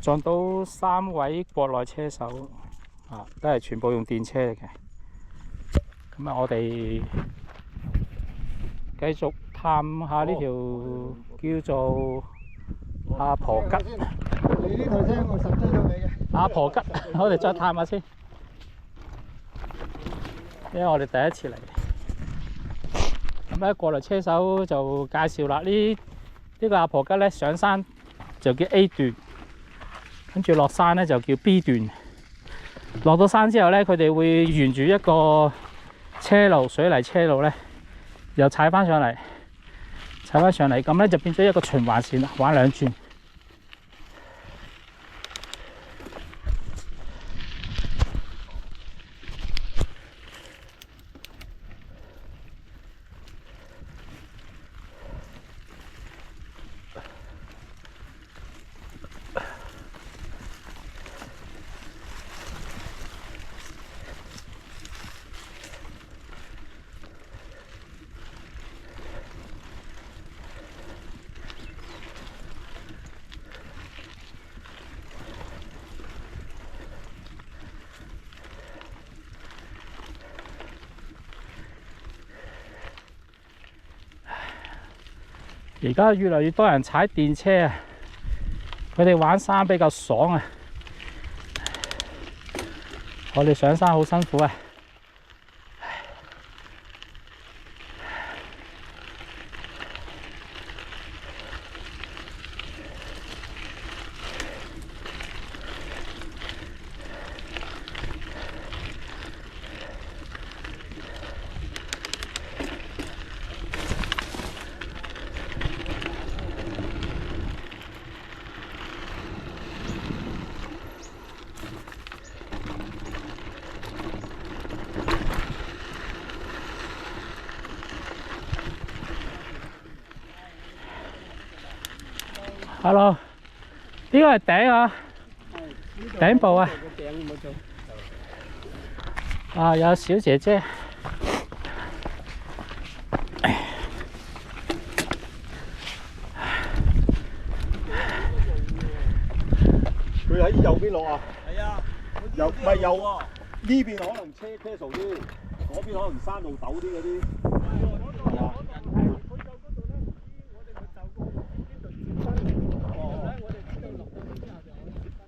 撞到3位國內車手，都係全部用電車嚟嘅。咁啊，我哋繼續探下呢條叫做阿婆吉。你呢台車我實追到你嘅。阿婆吉，我哋再探下先，因為我哋第一次嚟。咁咧，國內車手就介紹啦，呢個阿婆吉咧上山就叫 A 段，跟住落山咧就叫 B 段。落到山之後咧，佢哋會沿住一個車路、水泥車路咧，又踩翻上嚟，咁咧就變咗一個循環線啦，玩2轉。而家越嚟越多人踩電車啊！佢哋玩山比較爽啊！我哋上山好辛苦啊！Hello， 呢個係頂啊，頂部啊，有小姐姐，佢喺右邊落啊？係啊，右唔係右喎，呢邊可能車數啲，嗰邊可能山路陡啲嗰啲。係啊。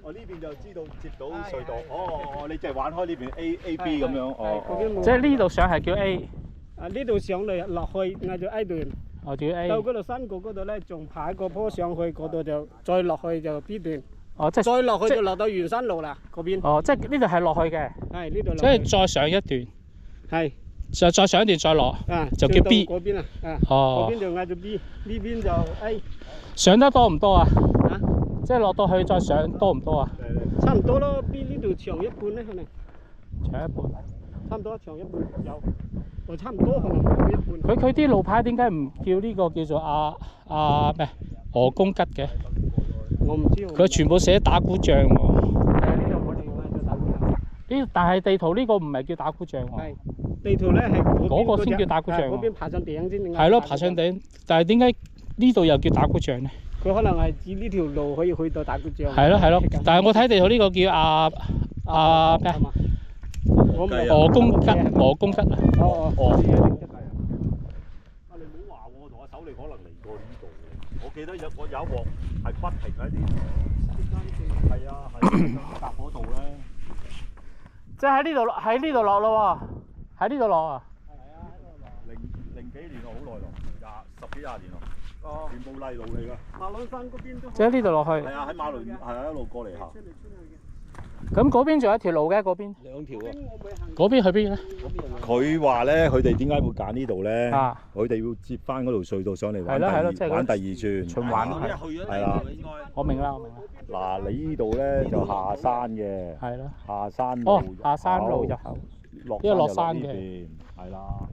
我呢邊就知道接到隧道。哦，你就係玩開呢邊 A B 咁樣。即係呢度上係叫 A。呢度上嚟落去嗌做 A 段。叫 A。到嗰度山谷嗰度咧，仲爬個坡上去，嗰度就再落去就 B 段。即係再落去就落到圓山路啦，嗰邊。即係呢度係落去嘅。係呢度。即係再上一段。係。再上一段再落。就叫 B。嗰邊啊。嗰邊就嗌做 B， 呢邊就 A。上得多唔多啊？即係落到去再上多唔多啊？差唔多咯，邊呢度長一半咧可能。長一半。差唔多長一半有，我差唔多可能長一半。佢啲路牌點解唔叫呢個叫做咩鵝公吉嘅？我唔知。佢全部寫打鼓匠喎。呢度我哋嗌做打鼓匠。但係地圖呢個唔係叫打鼓匠喎。係。地圖咧係嗰個先叫打鼓匠。嗰邊爬上頂先。係咯，爬上頂，但係點解呢度又叫打鼓匠咧？佢可能係指呢條路可以去到打鼓匠。係咯，但係我睇地圖呢個叫咩？鵝公吉啊！你唔好話我同阿手，你可能嚟過呢度。我記得有一鑊係不停喺啲。係啊，夾嗰度咧。即係喺呢度落咯喎，喺呢度落啊！係啊，喺度落。零幾年咯，好耐咯，10幾20年咯。全部泥路嚟㗎。馬鞍山嗰邊都。即係呢度落去。係啊，喺馬路係啊，一路過嚟行。咁嗰邊仲有一條路嘅，嗰邊。2條啊。嗰邊去邊咧？佢話咧，佢哋點解會揀呢度咧？佢哋要接翻嗰條隧道上嚟玩第二轉。循環。係啦。我明啦。嗱，你呢度咧就下山嘅。係咯。下山路。下山路入口。落山嘅。係啦。